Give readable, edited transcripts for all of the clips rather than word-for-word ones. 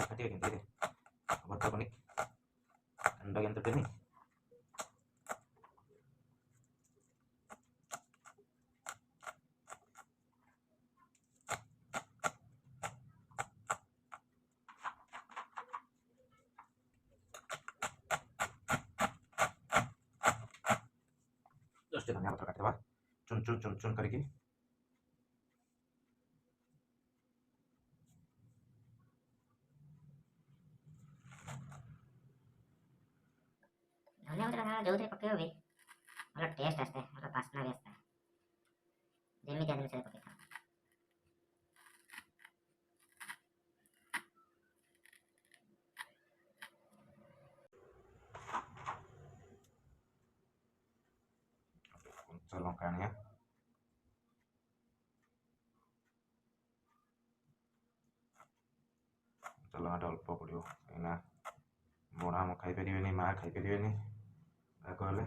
Glass काटे केमती रे भद्र पनि अंडा केमती टेनी जस्ट धनिया पत्र काटिदेवा चुन चुन चुन चुन करके धनिया पत्र खाना जो पकेब भी भल टेस्ट आसता है भल बास्ना भी आसता है जमी आदमी से पकई था कंचा लंका आनिया कंचा लंका अल्प पड़ो कहीं बुढ़ा हम खाई पारे माँ खाई पारे कहले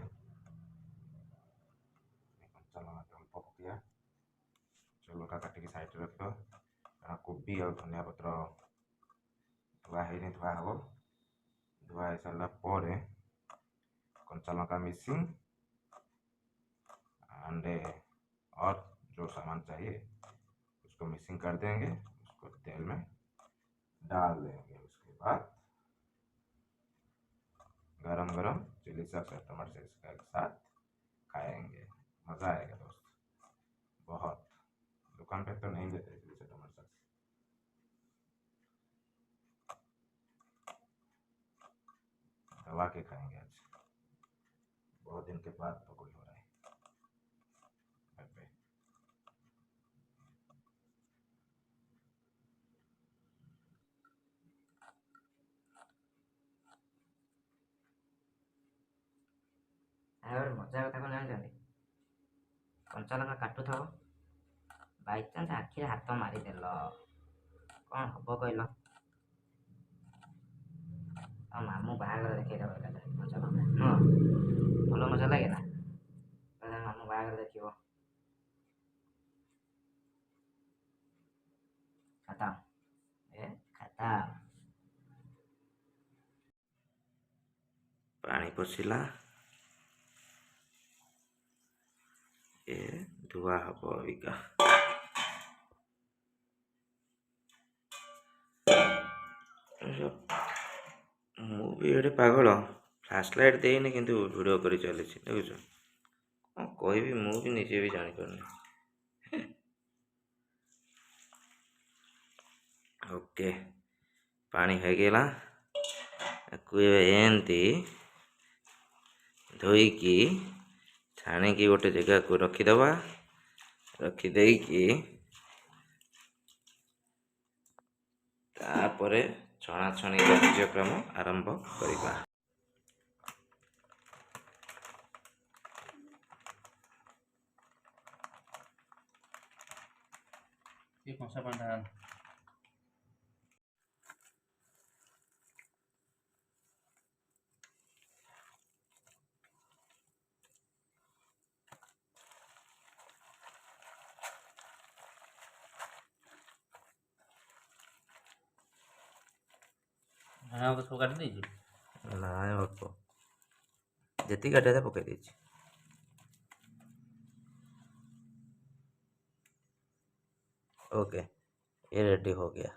कंचा लंका अल्प पकड़ा कंचा लंका काटिक साइड रख कारण कोबी और धनिया पत्र धुआ है धुआ हम धुआ हो सारापर कंचा लंका मिसिंग एंड और जो सामान चाहिए उसको मिक्सिंग कर देंगे उसको तेल में डाल देंगे उसके बाद गरम गरम चिली सॉस और टमाटर सॉस के साथ खाएंगे मज़ा आएगा दोस्त बहुत दुकान पे तो नहीं देते चिली सॉस टमाटर सॉस दबा के खाएंगे आज बहुत दिन के बाद पकौड़ी हो रहा है घर पे मजा कथा कौन जानते कंचा लंका काटु था बाई चान्स आखिरे हाथ मारिदेल कौन हम कहल मामू बाहागर देखा कंचा लंका भल मजा लगे ना मामू बाहागर देख खत्म खत्म पानी पशिला ये धुआ हम अबिका मुझे पागल फ्लैश लाइट देनी कि वीडियो कर चली देखुच कौन कहबी मुझे निजे भी जानी ओके पानी हो गला एमती धोईकी छाणिकी गोटे जगह को रखीदबा रखीदे तापर छणाछणी कार्यक्रम आरंभ करवा कंसा पानी हाँ सब काट दी ना अल्प जी काटा था पकई देछि ओके ये रेडी हो गया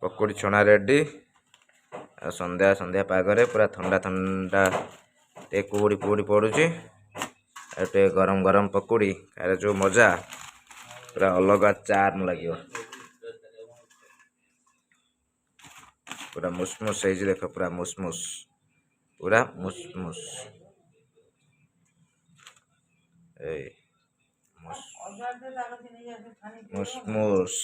पकोड़ी छणा रेडी संध्या संध्या पागरे पूरा ठंडा ठंडा टे कुहुड़ी पुहुड़ी पड़ुची टे गरम गरम पकोड़ी खाए जो मजा पूरा अलग चार्म लगे पूरा मुसमुस है देख पूरा मुसमुस पूरा मुसमुस मुसमुस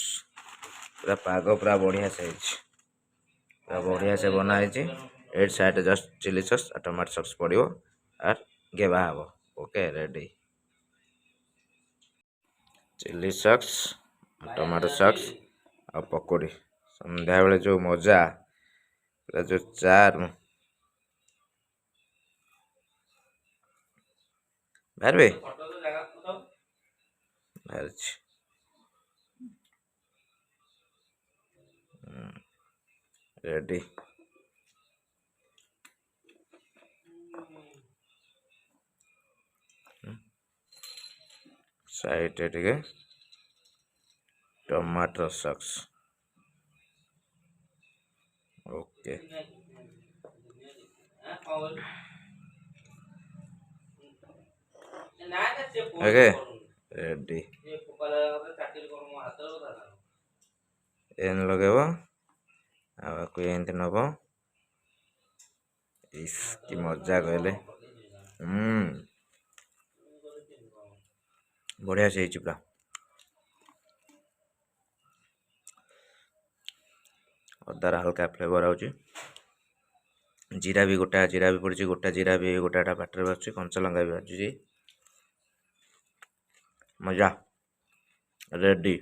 पूरा पाग पूरा बढ़िया से पूरा बढ़िया से बना है साइड जस्ट चिली सॉस और टमाटो सॉस पड़ो और गेवा हम okay ready chili sauce tomato sauce और पकोड़ी संध्या बेले जो मजा पूरा जो चार्म बाहर रेडी साइड टे tomato sauce okay okay ready एन लगेब आपको एमती नब कि मजा कहले बढ़िया से पूरा अदार हल्का फ्लेवर आउची जीरा भी गोटा जीरा भी पड़ी गोटा जीरा भी गोटा पाटर बाजू कंचा लंका भी बाजू मजा रेडी।